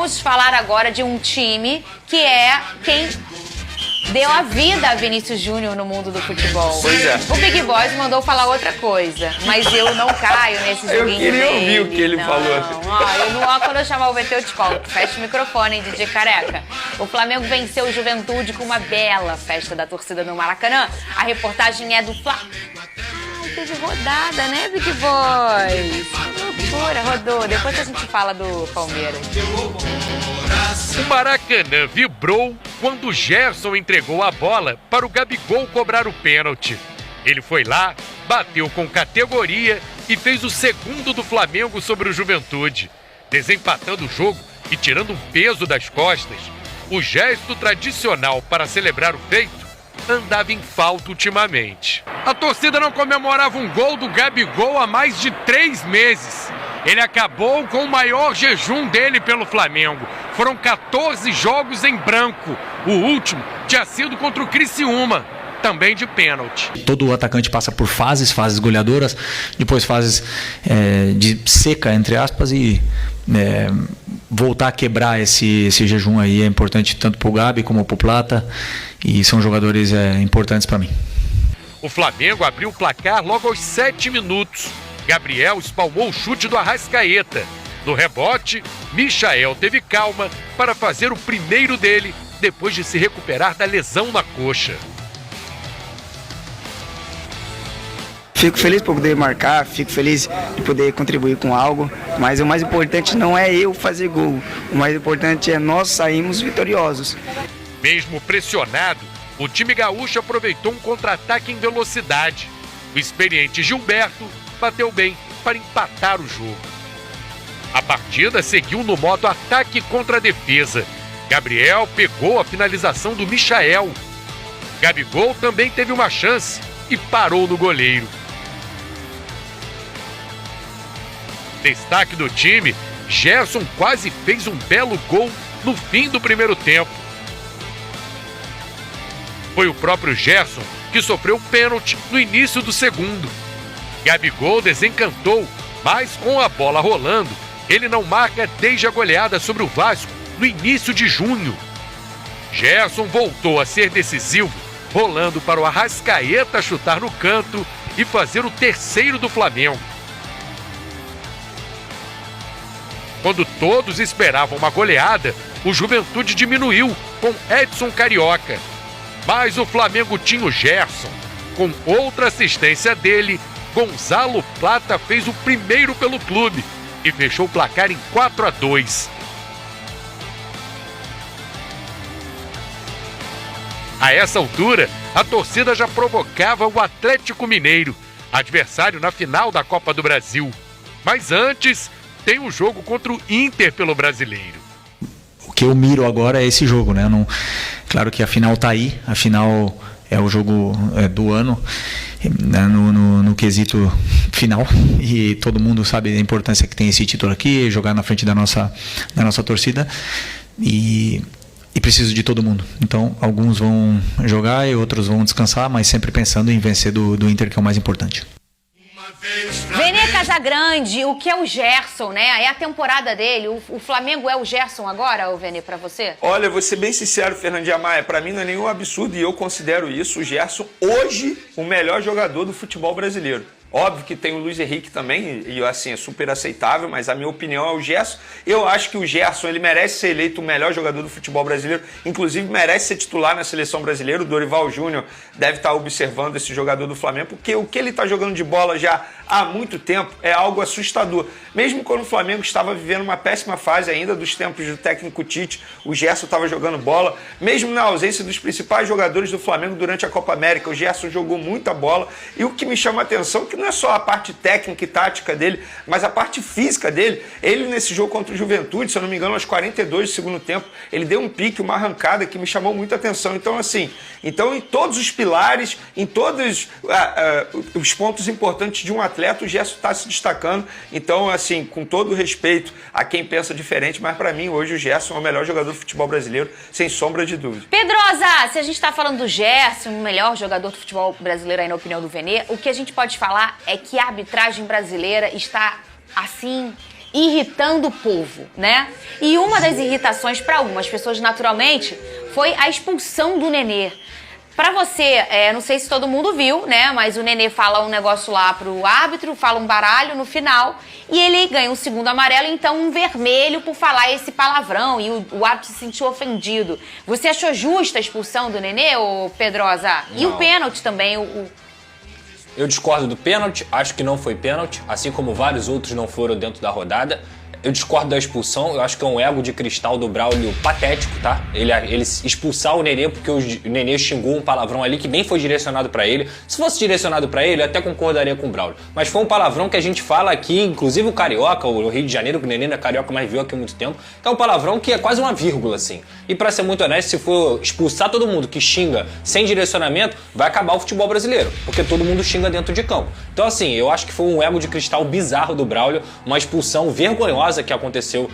vamos falar agora de um time que é quem deu a vida a Vinícius Júnior no mundo do futebol. Pois é. O Big Boys mandou falar outra coisa, mas eu não caio nesse joguinho dele. Eu queria ouvir o que ele falou. Quando eu chamar o VT, eu te conto. Fecha o microfone, hein, DJ Careca. O Flamengo venceu o Juventude com uma bela festa da torcida no Maracanã. A reportagem é do teve rodada, né, Big Boys? Loucura, rodou. Depois a gente fala do Palmeiras. O Maracanã vibrou quando o Gerson entregou a bola para o Gabigol cobrar o pênalti. Ele foi lá, bateu com categoria e fez o segundo do Flamengo sobre o Juventude. Desempatando o jogo e tirando um peso das costas, o gesto tradicional para celebrar o feito andava em falta ultimamente. A torcida não comemorava um gol do Gabigol há mais de 3 meses. Ele acabou com o maior jejum dele pelo Flamengo. Foram 14 jogos em branco. O último tinha sido contra o Criciúma, também de pênalti. Todo atacante passa por fases goleadoras, depois fases de seca, entre aspas, e voltar a quebrar esse jejum aí é importante tanto para o Gabi como para o Plata, e são jogadores importantes para mim. O Flamengo abriu o placar logo aos 7 minutos. Gabriel espalmou o chute do Arrascaeta. No rebote, Michael teve calma para fazer o primeiro dele depois de se recuperar da lesão na coxa. Fico feliz por poder marcar, fico feliz de poder contribuir com algo, mas o mais importante não é eu fazer gol, o mais importante é nós sairmos vitoriosos. Mesmo pressionado, o time gaúcho aproveitou um contra-ataque em velocidade. O experiente Gilberto bateu bem para empatar o jogo. A partida seguiu no modo ataque contra a defesa. Gabriel pegou a finalização do Michael. Gabigol também teve uma chance e parou no goleiro. Destaque do time, Gerson quase fez um belo gol no fim do primeiro tempo. Foi o próprio Gerson que sofreu pênalti no início do segundo. Gabigol desencantou, mas com a bola rolando, ele não marca desde a goleada sobre o Vasco no início de junho. Gerson voltou a ser decisivo, rolando para o Arrascaeta chutar no canto e fazer o terceiro do Flamengo. Quando todos esperavam uma goleada, o Juventude diminuiu com Edson Carioca. Mas o Flamengo tinha o Gerson. Com outra assistência dele, Gonzalo Plata fez o primeiro pelo clube e fechou o placar em 4-2. A essa altura, a torcida já provocava o Atlético Mineiro, adversário na final da Copa do Brasil. Mas antes, tem o jogo contra o Inter pelo Brasileiro. O que eu miro agora é esse jogo, né? Claro que a final tá aí, a final é o jogo do ano, né? no quesito final, e todo mundo sabe a importância que tem esse título aqui, jogar na frente da nossa torcida, e preciso de todo mundo. Então, alguns vão jogar e outros vão descansar, mas sempre pensando em vencer do Inter, que é o mais importante. Vene Casagrande, o que é o Gerson, né? É a temporada dele. O Flamengo é o Gerson agora, o Vene, pra você? Olha, vou ser bem sincero, Fernandinha Maia, pra mim não é nenhum absurdo e eu considero isso, o Gerson, hoje, o melhor jogador do futebol brasileiro. Óbvio que tem o Luiz Henrique também, e assim, é super aceitável, mas a minha opinião é o Gerson. Eu acho que o Gerson, ele merece ser eleito o melhor jogador do futebol brasileiro, inclusive merece ser titular na seleção brasileira. O Dorival Júnior deve estar observando esse jogador do Flamengo, porque o que ele está jogando de bola já há muito tempo é algo assustador. Mesmo quando o Flamengo estava vivendo uma péssima fase ainda dos tempos do técnico Tite, o Gerson estava jogando bola. Mesmo na ausência dos principais jogadores do Flamengo durante a Copa América, o Gerson jogou muita bola. E o que me chama a atenção é que não é só a parte técnica e tática dele, mas a parte física dele. Ele, nesse jogo contra o Juventude, se eu não me engano, aos 42 do segundo tempo, ele deu um pique, uma arrancada que me chamou muita atenção. Então, assim, em todos os pilares, em todos os pontos importantes de um atleta, o Gerson está se destacando. Então, assim, com todo o respeito a quem pensa diferente, mas para mim, hoje, o Gerson é o melhor jogador do futebol brasileiro, sem sombra de dúvida. Pedrosa, se a gente está falando do Gerson, o melhor jogador do futebol brasileiro aí na opinião do Vene, o que a gente pode falar é que a arbitragem brasileira está, assim, irritando o povo, né? E uma das irritações para algumas pessoas, naturalmente, foi a expulsão do Nenê. Pra você, não sei se todo mundo viu, né? Mas o Nenê fala um negócio lá pro árbitro, fala um baralho no final e ele ganha um segundo amarelo, então um vermelho por falar esse palavrão e o árbitro se sentiu ofendido. Você achou justa a expulsão do Nenê, ô Pedrosa? E Não. o pênalti também, Eu discordo do pênalti, acho que não foi pênalti, assim como vários outros não foram dentro da rodada. Eu discordo da expulsão, eu acho que é um ego de cristal do Braulio patético, tá? Ele expulsar o Nenê porque o Nenê xingou um palavrão ali que nem foi direcionado pra ele. Se fosse direcionado pra ele, eu até concordaria com o Braulio. Mas foi um palavrão que a gente fala aqui, inclusive o Carioca, o Rio de Janeiro, que o Nenê não é carioca, mas viu aqui há muito tempo, que é um palavrão que é quase uma vírgula, assim. E pra ser muito honesto, se for expulsar todo mundo que xinga sem direcionamento, vai acabar o futebol brasileiro, porque todo mundo xinga dentro de campo. Então assim, eu acho que foi um ego de cristal bizarro do Braulio, uma expulsão vergonhosa que aconteceu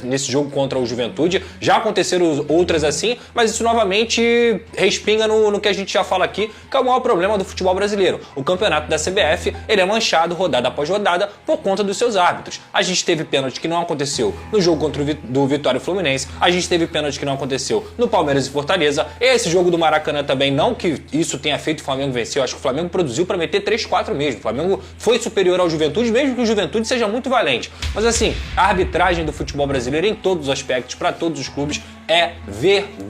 nesse jogo contra o Juventude. Já aconteceram outras assim, mas isso novamente respinga no que a gente já fala aqui, que é o maior problema do futebol brasileiro. O campeonato da CBF, ele é manchado rodada após rodada por conta dos seus árbitros. A gente teve pênalti que não aconteceu no jogo contra do Vitória e Fluminense, a gente teve pênalti que não aconteceu no Palmeiras e Fortaleza, esse jogo do Maracanã também, não que isso tenha feito o Flamengo vencer, eu acho que o Flamengo produziu para meter 3-4 mesmo. O Flamengo foi superior ao Juventude, mesmo que o Juventude seja muito valente. Mas assim, a arbitragem do futebol brasileiro em todos os aspectos, para todos os clubes, é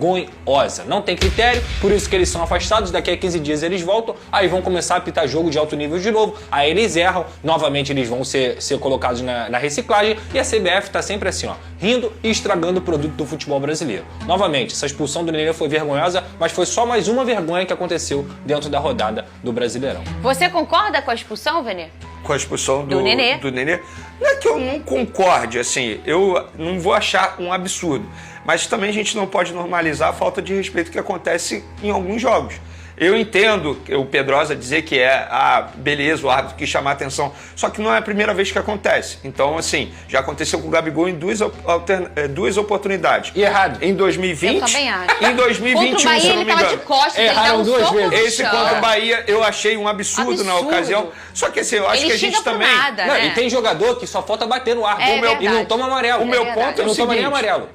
vergonhosa. Não tem critério, por isso que eles são afastados, daqui a 15 dias eles voltam, aí vão começar a apitar jogo de alto nível de novo, aí eles erram, novamente eles vão ser colocados na reciclagem, e a CBF tá sempre assim, ó, rindo e estragando o produto do futebol brasileiro. Novamente, essa expulsão do Nenê foi vergonhosa, mas foi só mais uma vergonha que aconteceu dentro da rodada do Brasileirão. Você concorda com a expulsão, Venê? Com a expulsão do Nenê. Não é que eu não concorde, assim, eu não vou achar um absurdo, mas também a gente não pode normalizar a falta de respeito que acontece em alguns jogos. Eu entendo o Pedrosa dizer que beleza, o árbitro quis chamar a atenção, só que não é a primeira vez que acontece. Então, assim, já aconteceu com o Gabigol em duas oportunidades. E errado. Em 2020 eu também acho. e em 2021, contra o Bahia, se eu não ele me engano. tava de costas, ele Erraram dá um duas soco vezes. no Esse chão. contra o Bahia eu achei um absurdo na ocasião. Só que assim, eu acho Ele que a gente xinga por também... nada, Não, né? e tem jogador que só falta bater no árbitro verdade. e não toma amarelo. O meu verdade. ponto é o não toma nem seguinte, amarelo.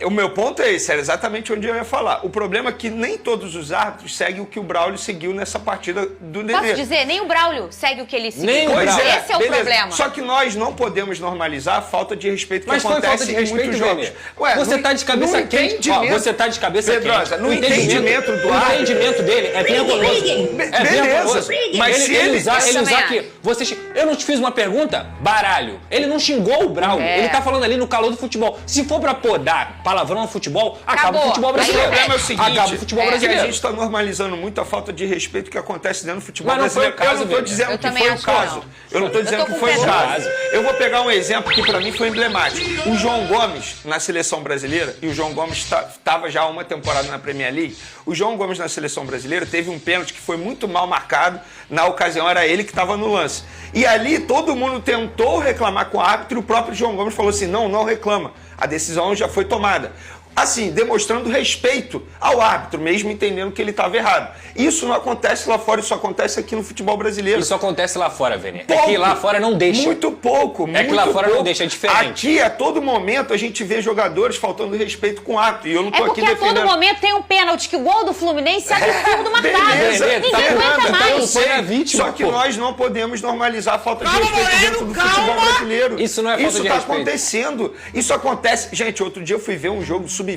o meu ponto é esse, era exatamente onde eu ia falar. O problema é que nem todos os árbitros seguem o que o Braulio seguiu nessa partida do Nenê. Posso dizer, nem o Braulio segue o que ele seguiu. Nem o Pois Braulio. Esse é o beleza. problema. Só que nós não podemos normalizar a falta de respeito que Mas foi acontece falta de em respeito, muitos jogos. Vene. Você tá de cabeça quente. Ó, você tá de cabeça Pedrosa, quente. no entendimento do O árbitro. entendimento dele é vergonhoso. É vergonhoso. Mas se ele usar também que eu não te fiz uma pergunta, baralho. Ele não xingou o Braulio. Ele tá falando ali no calor do futebol. Se for pra podar palavrão no futebol, acaba Acabou. o futebol O brasileiro. problema é o seguinte, Acaba o futebol que a brasileiro. gente está normalizando muito a falta de respeito que acontece dentro do futebol Mas não foi brasileiro. o caso, eu não estou Vene. dizendo Eu que também foi o acho que caso. não. Eu não estou dizendo Eu tô que com foi o Pedrosa. caso. Eu vou pegar um exemplo que para mim foi emblemático. O João Gomes na seleção brasileira, e o João Gomes estava já há uma temporada na Premier League, o João Gomes na seleção brasileira teve um pênalti que foi muito mal marcado. Na ocasião era ele que estava no lance. E ali todo mundo tentou reclamar com o árbitro e o próprio João Gomes falou assim, não reclama. A decisão já foi tomada. Assim, demonstrando respeito ao árbitro, mesmo entendendo que ele estava errado. Isso não acontece lá fora, isso acontece aqui no futebol brasileiro. Isso acontece lá fora, Vene. É Pouco, que lá fora não deixa. Muito pouco. É que lá fora não deixa, é diferente. Aqui, a todo momento, a gente vê jogadores faltando respeito com o árbitro. E eu não É tô aqui porque a todo defendendo... momento tem um pênalti que o gol do Fluminense é absurdo marcado. Beleza, Ninguém tá aguenta nada, mais. então foi a vítima, Só que pô. nós não podemos normalizar a falta de respeito dentro do futebol brasileiro. Isso não é falta de tá respeito. acontecendo. Isso acontece. Gente, outro dia eu fui ver um jogo sub-20,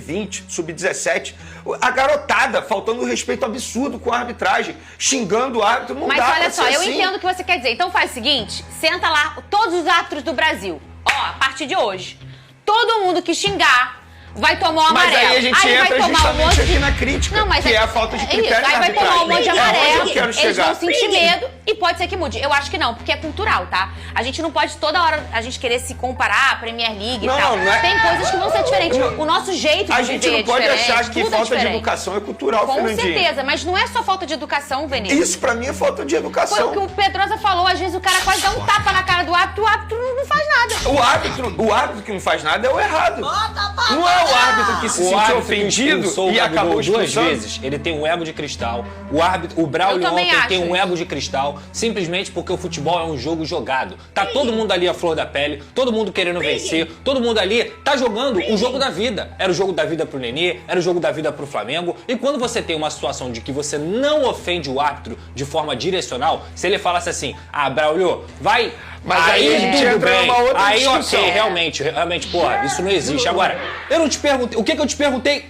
sub-17. A garotada faltando um respeito absurdo com a arbitragem, xingando o árbitro. Não Mas dá olha pra só, ser eu assim. entendo o que você quer dizer. Então faz o seguinte, senta lá todos os árbitros do Brasil. Ó, a partir de hoje, todo mundo que xingar vai tomar um Mas amarelo. aí a gente vai entra tomar um justamente monte aqui de... na crítica, Não, mas que é a falta de critério Aí na vai tomar um monte de arbitragem. É onde amarelo, eu quero eles chegar. vão sentir medo e pode ser que mude. Eu acho que não, porque é cultural, tá? A gente não pode toda hora a gente querer se comparar à Premier League Não, e tal. não é- Tem coisas que vão ser diferentes. O nosso jeito A de gente viver não pode é diferente, achar que tudo é falta de diferente. educação é cultural, Com Fernandinho. certeza, mas não é só falta de educação, Vinícius. Isso pra mim é falta de Foi educação. o que o Pedrosa falou, às vezes o cara quase dá um tapa na cara do árbitro, o árbitro não faz nada. O árbitro que não faz nada é o errado. Não é o árbitro que se sentiu ofendido e acabou duas expulsando? vezes. Ele tem um ego de cristal. O Braulio ontem tem um ego de cristal, simplesmente porque o futebol é um jogo jogado. Tá todo mundo ali à flor da pele, todo mundo querendo vencer, todo mundo ali tá jogando o jogo da vida. Era o jogo da vida pro Nenê, era o jogo da vida pro Flamengo. E quando você tem uma situação de que você não ofende o árbitro de forma direcional, se ele falasse assim, Braulio, vai... Mas aí a gente entra numa outra discussão. Ok, realmente, porra, isso não existe. Agora, eu não te perguntei, o que eu te perguntei?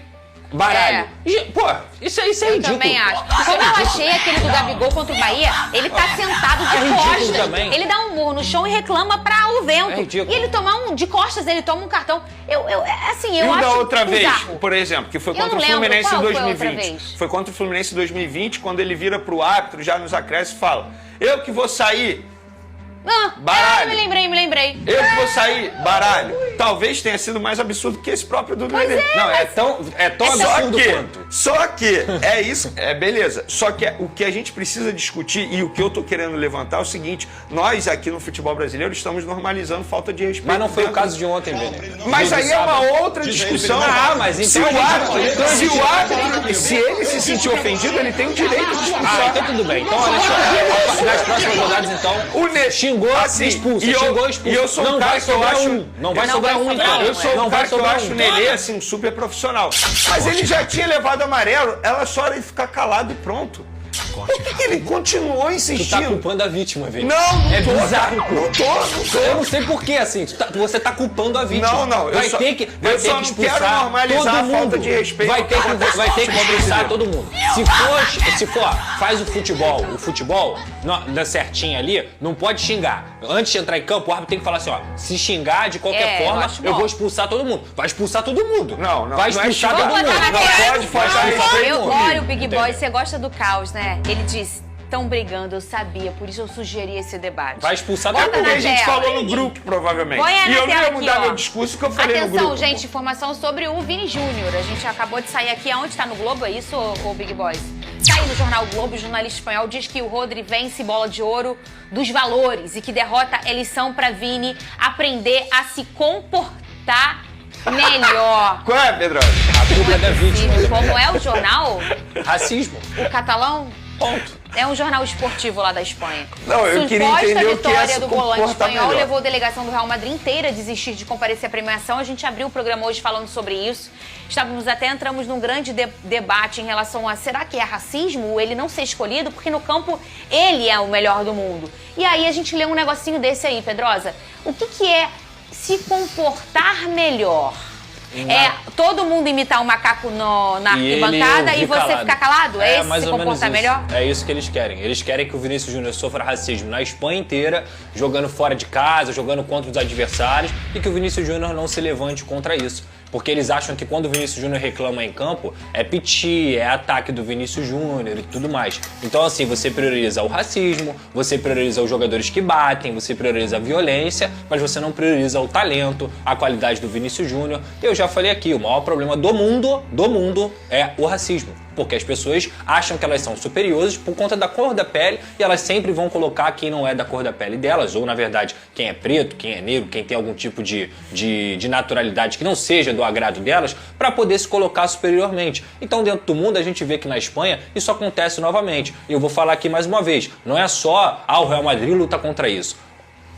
Baralho. Pô, isso é ridículo. Eu também acho. Como eu achei aquele do Gabigol contra o Bahia, ele tá sentado de costas. Também. Ele dá um murro no chão e reclama pra o vento. E ele toma de costas, ele toma um cartão. Eu acho da outra vez, bizarro. por exemplo, que foi contra o Fluminense em 2020. Foi contra o Fluminense em 2020, quando ele vira pro árbitro, já nos acréscimos, e fala, eu que vou sair... Baralho. Me lembrei. Eu que vou sair, baralho. Talvez tenha sido mais absurdo que esse próprio do Nenê. Não, é tão absurdo quanto. Só que, é isso, beleza. Só que o que a gente precisa discutir e o que eu tô querendo levantar é o seguinte, nós aqui no futebol brasileiro estamos normalizando falta de respeito. Mas não foi o caso de ontem, Benê. Mas aí é uma outra discussão. Mas então se ele se sentir ofendido, ele tem o direito de expulsar. Então tudo bem. Então, olha só, nas próximas rodadas, então, xingou, assim, expulso. E eu sou um cara que eu acho... Não vai sobrar um, então. Eu sou um cara que eu acho o Nenê, assim, super profissional. Mas ele já tinha levado amarelo, ela só era ele ficar calado e pronto. Por que ele continuou insistindo? Tu tá culpando a vítima, velho. Não é tô, bizarro. Não tô. Eu não sei por que, assim. Você tá culpando a vítima. Não. Vai ter que expulsar quero normalizar todo mundo. A falta de respeito. Vai ter que expulsar todo mundo. Se for, faz o futebol na certinha ali, não pode xingar. Antes de entrar em campo, o árbitro tem que falar assim, ó, se xingar de qualquer forma, eu vou expulsar todo mundo. Vai expulsar todo mundo. Não. Vai expulsar todo mundo. Não pode. Olha o Big Boy, você gosta do caos, né? Ele disse, estão brigando, eu sabia, por isso eu sugeri esse debate. Vai expulsar todo mundo. A gente falou no grupo, provavelmente. E eu não ia mudar meu discurso que eu falei no grupo. Atenção, gente, informação sobre o Vini Júnior. A gente acabou de sair aqui, aonde tá no Globo, é isso, ô Big Boys? Saiu no jornal Globo, o jornalista espanhol diz que o Rodri vence bola de ouro dos valores e que derrota é lição pra Vini aprender a se comportar melhor. Qual é, Pedro? A culpa é da vítima. Como é o jornal? Racismo. O Catalão? Ponto. É um jornal esportivo lá da Espanha. Não, eu queria entender o que é vitória do volante espanhol melhor. levou a delegação do Real Madrid inteira a desistir de comparecer à premiação. A gente abriu o programa hoje falando sobre isso. Entramos num grande debate em relação a será que é racismo ele não ser escolhido? Porque no campo ele é o melhor do mundo. E aí a gente lê um negocinho desse aí, Pedrosa. O que é se comportar melhor? É todo mundo imitar o macaco na arquibancada e você ficar calado? É esse se comportar melhor? É isso que eles querem. Eles querem que o Vinícius Júnior sofra racismo na Espanha inteira, jogando fora de casa, jogando contra os adversários, e que o Vinícius Júnior não se levante contra isso. Porque eles acham que quando o Vinícius Júnior reclama em campo, é piti, é ataque do Vinícius Júnior e tudo mais. Então, assim, você prioriza o racismo, você prioriza os jogadores que batem, você prioriza a violência, mas você não prioriza o talento, a qualidade do Vinícius Júnior. Eu já falei aqui, o maior problema do mundo é o racismo. Porque as pessoas acham que elas são superiores por conta da cor da pele e elas sempre vão colocar quem não é da cor da pele delas, ou na verdade quem é preto, quem é negro, quem tem algum tipo de naturalidade que não seja do agrado delas, para poder se colocar superiormente. Então dentro do mundo a gente vê que na Espanha isso acontece novamente. E eu vou falar aqui mais uma vez, não é só o Real Madrid luta contra isso.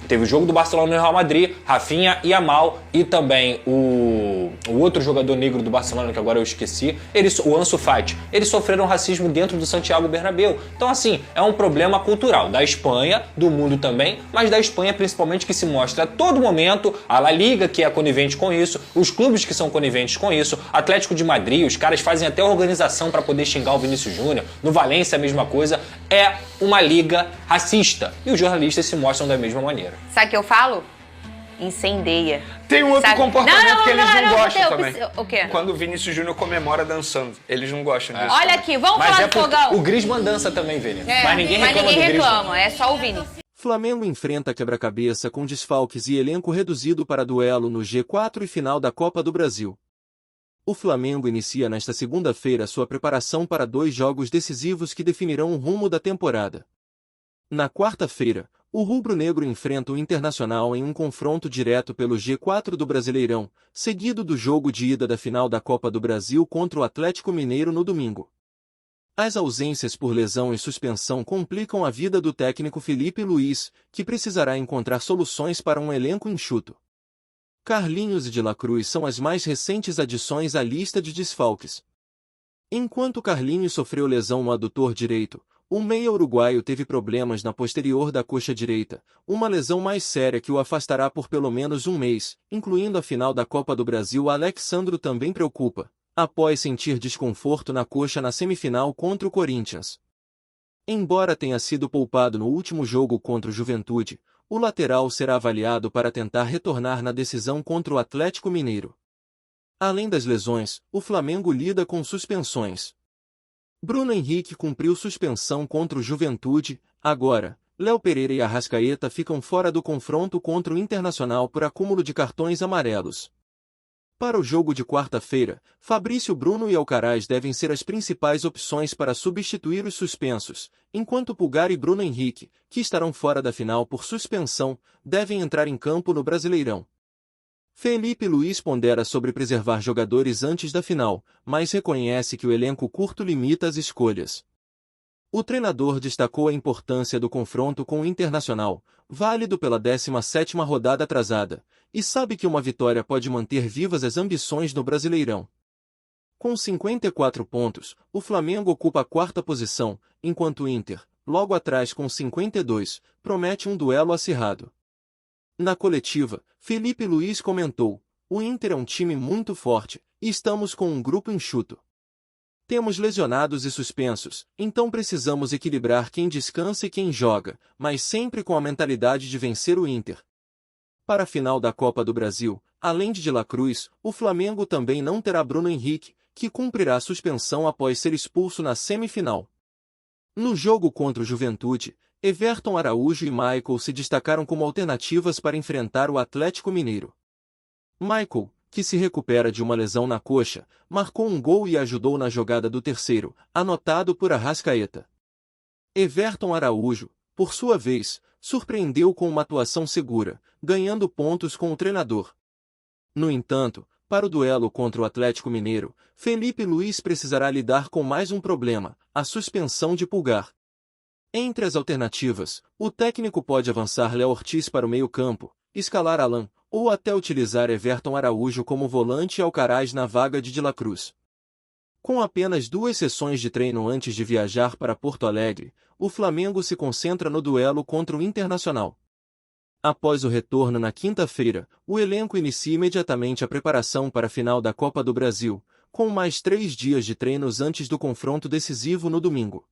Teve o jogo do Barcelona no Real Madrid, Rafinha e Yamal, e também o outro jogador negro do Barcelona, que agora eu esqueci, o Ansu Fati. Eles sofreram racismo dentro do Santiago Bernabéu. Então, assim, é um problema cultural da Espanha, do mundo também, mas da Espanha principalmente, que se mostra a todo momento, a La Liga, que é conivente com isso, os clubes que são coniventes com isso, Atlético de Madrid, os caras fazem até organização para poder xingar o Vinícius Júnior, no Valência a mesma coisa, é uma liga racista. E os jornalistas se mostram da mesma maneira. Sabe o que eu falo? Incendeia. Tem um outro comportamento que eles não gostam também. O quê? Quando o Vinícius Júnior comemora dançando. Eles não gostam disso. Olha aqui, vamos falar do Fogão. O Griezmann dança também, Vini. Mas ninguém reclama, é só o Vini. Flamengo enfrenta quebra-cabeça com desfalques e elenco reduzido para duelo no G4 e final da Copa do Brasil. O Flamengo inicia nesta segunda-feira sua preparação para 2 jogos decisivos que definirão o rumo da temporada. Na quarta-feira, O rubro-negro enfrenta o Internacional em um confronto direto pelo G4 do Brasileirão, seguido do jogo de ida da final da Copa do Brasil contra o Atlético Mineiro no domingo. As ausências por lesão e suspensão complicam a vida do técnico Felipe Luiz, que precisará encontrar soluções para um elenco enxuto. Carlinhos e De La Cruz são as mais recentes adições à lista de desfalques. Enquanto Carlinhos sofreu lesão no adutor direito, o meia uruguaio teve problemas na posterior da coxa direita, uma lesão mais séria que o afastará por pelo menos um mês, incluindo a final da Copa do Brasil. Alexandro também preocupa, após sentir desconforto na coxa na semifinal contra o Corinthians. Embora tenha sido poupado no último jogo contra o Juventude, o lateral será avaliado para tentar retornar na decisão contra o Atlético Mineiro. Além das lesões, o Flamengo lida com suspensões. Bruno Henrique cumpriu suspensão contra o Juventude. Agora, Léo Pereira e Arrascaeta ficam fora do confronto contra o Internacional por acúmulo de cartões amarelos. Para o jogo de quarta-feira, Fabrício Bruno e Alcaraz devem ser as principais opções para substituir os suspensos, enquanto Pulgar e Bruno Henrique, que estarão fora da final por suspensão, devem entrar em campo no Brasileirão. Felipe Luiz pondera sobre preservar jogadores antes da final, mas reconhece que o elenco curto limita as escolhas. O treinador destacou a importância do confronto com o Internacional, válido pela 17ª rodada atrasada, e sabe que uma vitória pode manter vivas as ambições no Brasileirão. Com 54 pontos, o Flamengo ocupa a 4ª posição, enquanto o Inter, logo atrás com 52, promete um duelo acirrado. Na coletiva, Felipe Luiz comentou: "O Inter é um time muito forte, e estamos com um grupo enxuto. Temos lesionados e suspensos, então precisamos equilibrar quem descansa e quem joga, mas sempre com a mentalidade de vencer o Inter." Para a final da Copa do Brasil, além de La Cruz, o Flamengo também não terá Bruno Henrique, que cumprirá a suspensão após ser expulso na semifinal. No jogo contra o Juventude, Everton Araújo e Michael se destacaram como alternativas para enfrentar o Atlético Mineiro. Michael, que se recupera de uma lesão na coxa, marcou um gol e ajudou na jogada do terceiro, anotado por Arrascaeta. Everton Araújo, por sua vez, surpreendeu com uma atuação segura, ganhando pontos com o treinador. No entanto, para o duelo contra o Atlético Mineiro, Felipe Luiz precisará lidar com mais um problema: a suspensão de Pulgar. Entre as alternativas, o técnico pode avançar Léo Ortiz para o meio-campo, escalar Alan, ou até utilizar Everton Araújo como volante e Alcaraz na vaga de La Cruz. Com apenas 2 sessões de treino antes de viajar para Porto Alegre, o Flamengo se concentra no duelo contra o Internacional. Após o retorno na quinta-feira, o elenco inicia imediatamente a preparação para a final da Copa do Brasil, com mais 3 dias de treinos antes do confronto decisivo no domingo.